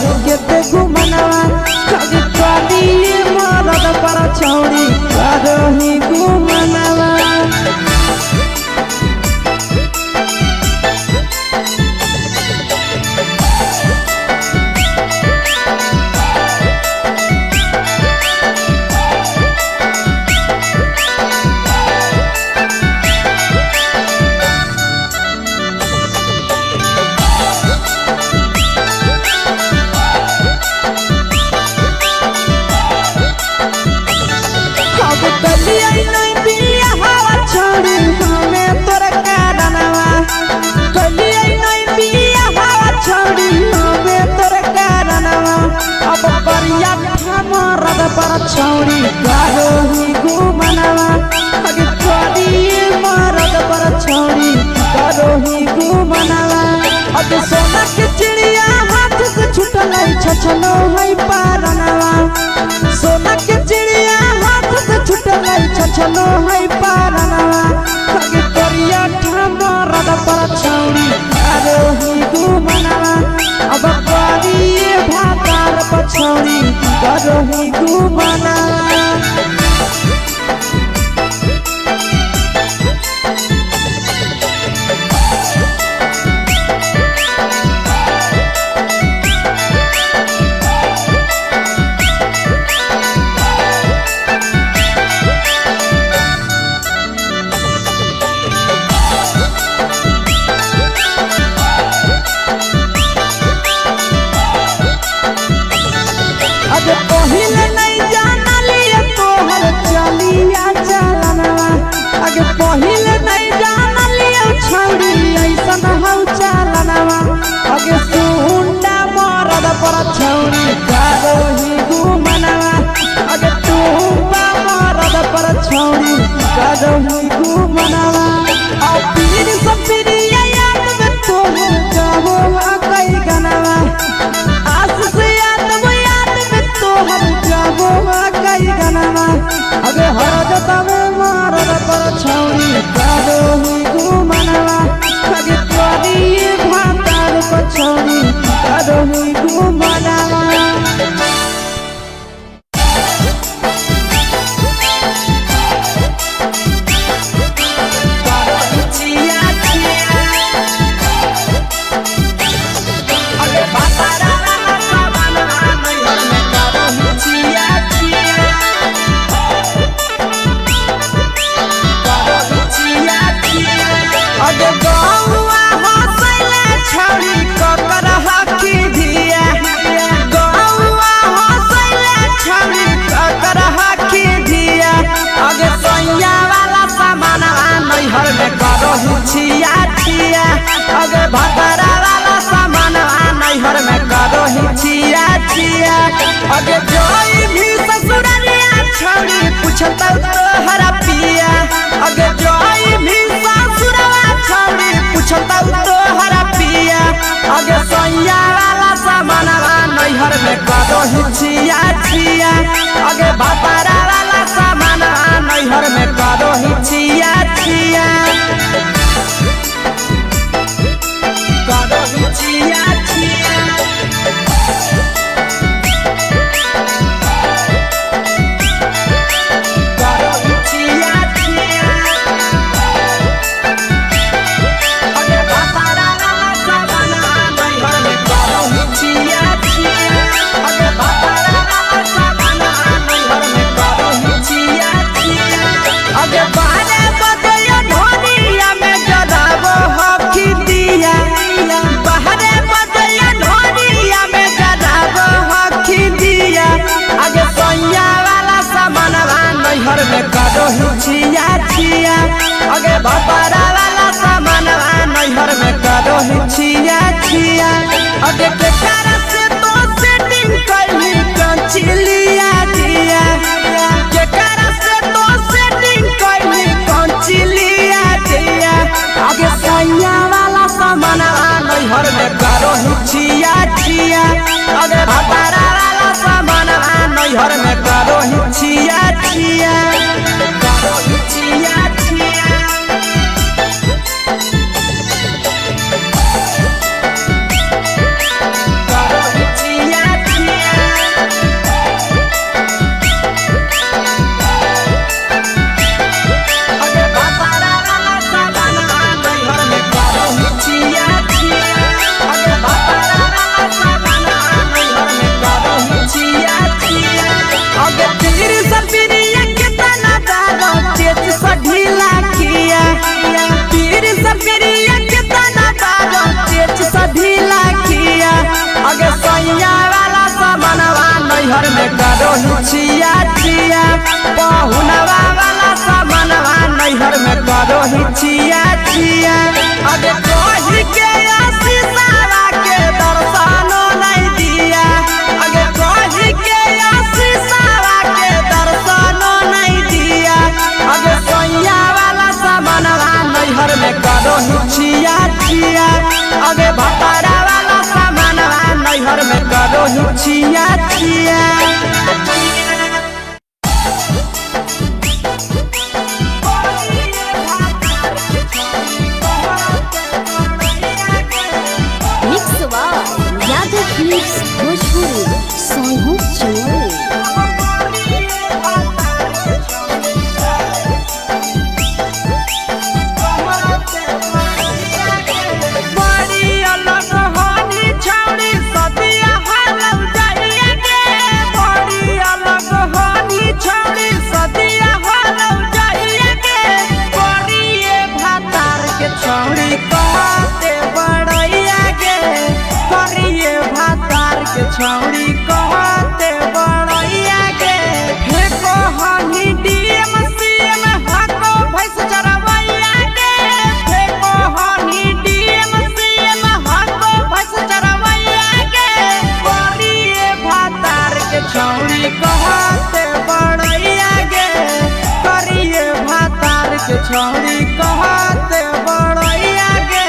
के ते घुमनवा कभी कभी मरद पर छौड़ी करही घुमनवा पर छौड़ी करही घुमनवा अगे कभी मरद पर छौड़ी करही घुमनवा अगे सोना के चिड़िया हाथ से छूटल छछनो है पारनवा सोना के चिड़िया हाथ से छूटल छछनो है पारनवा अगे करिया मरद पर छौड़ी करही घुमनवा अब कभी भातार पर छौड़ी करही घुमनवा अगे पहिले नहीं जानलिए तोहर चलिया चलनवा अगे पहिले नहीं जानलिए छौड़ी ऐसन हौ चलनवा अगे सुंडा मरद पर छौड़ी करही घुमनवा अगे टूपा मरद पर छौड़ी करही घुमनवा आ पीर सब पीरिया याद में तोहर जाबो कई गनवा आस से कई गनवा अगे हरदता में मरद पर छौड़ी करही घुमनवा अगे कभी भातार पर छौड़ी करही घुमनवा अगे भतरा वाला सामान नैहर में करही छिया छिया अगे जोई भी ससुरलिया छौड़ी पूछता तोहरा पिया अगे जोई भी ससुरवा छौड़ी पूछता तोहरा पिया अगे सैया वाला सामान नैहर में करही छिया छिया अगे भतरा वाला सामान नैहर में करही छिया छिया करही छिया छिया अगे भतरा वाला सामान नैहर में करही छिया छिया अगे केकरा से तो सेटिंग करही कंचिलिया दिया केकरा से तो सेटिंग करही कंचिलिया दिया अगे सैया वाला सामान नैहर में करही छिया छिया अगे भतरा वाला सामान नैहर में करही छिया छिया नैहर में करो छिया छिया पहुनवा वाला सामानवा नैहर में करो छिया छिया अगे कही के आशीषवा के दर्शनो नहीं दिया अगे कही के आशीषवा के दर्शनो नहीं दिया अगे सोया वाला सामानवा नैहर में करो छिया छिया अगे भतारा वाला सामानवा नैहर में करो छिया छिया छौड़ी कहते बड़ैया के फेको हनी डीएम सीएम हको भैंस चरवैया के फेको हनी डीएम सीएम हको भैंस चरवैया के करिए भातार के छौड़ी कहते बड़ैया के करिए भातार के छौड़ी कहते बड़ैया के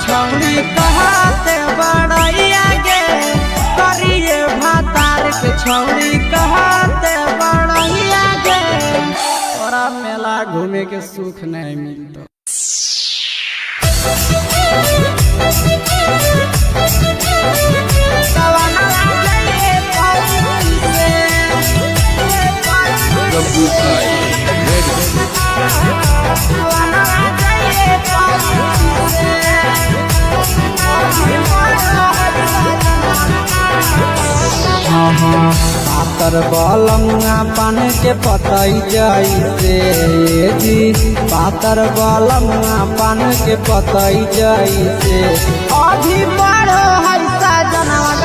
छौड़ी कहते बड़ैया गे करिए भातार के छौड़ी कहते बड़ैया गे तोरा मेला घूमे के सुख नहीं मिलता पातर बलंगा पान के पतई जैसे जी पातर बलंगा पान के पतई जैसे अभी बड़ो है जनवा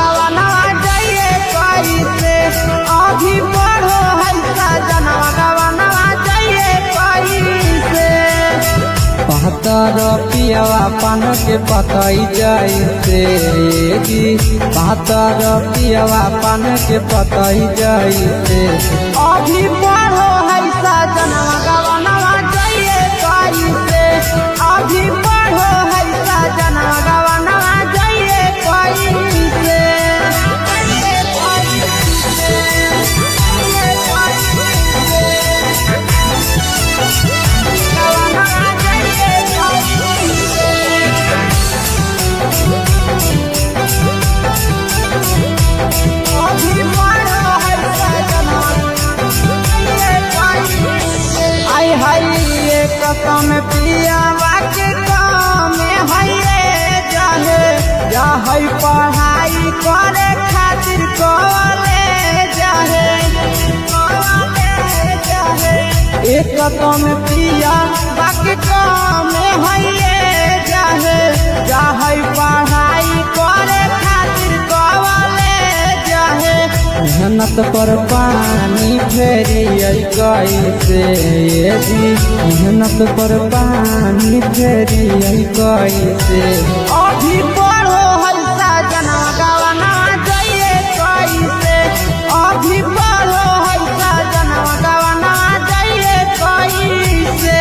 पान के पतई जैसे जी पातर पियवा पान के पतई जैसे अभी पढ़ो है सजनवा गवनवा जइए कैसे अभी पढ़ो है सजनवा गवनवा जइए कैसे कसम पियावा के काम है जाहे जा है पढ़ाई करे खातिर कॉलेज जाहे एक कसम पियावा के काम है जाहे जा है पढ़ाई करे खातिर कॉलेज जाहे मेहनत पर पानी फेरी कैसे जी मेहनत पर पानी फेरी कैसे अभी पढ़ो है सजना गवना जइए कैसे अभी पढ़ो है सजना गवना जइए कैसे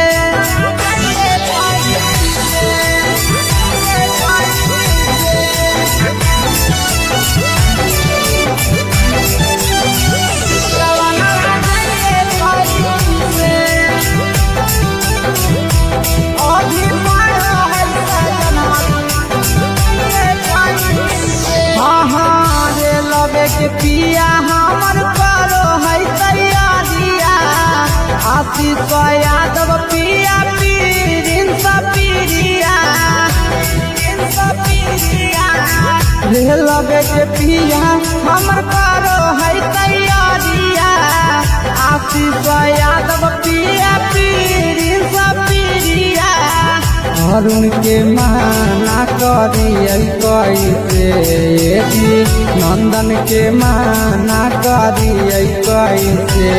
के पिया हमर करो है तैयारिया आशीष यादव पिया पीरिन सपीरिया रे लगे के पिया हमर करो है तैयारिया आशीष यादव पिया पीरिन सपीरिया अरुण के माना करिए कैसे जी नंदन के माना करिए कैसे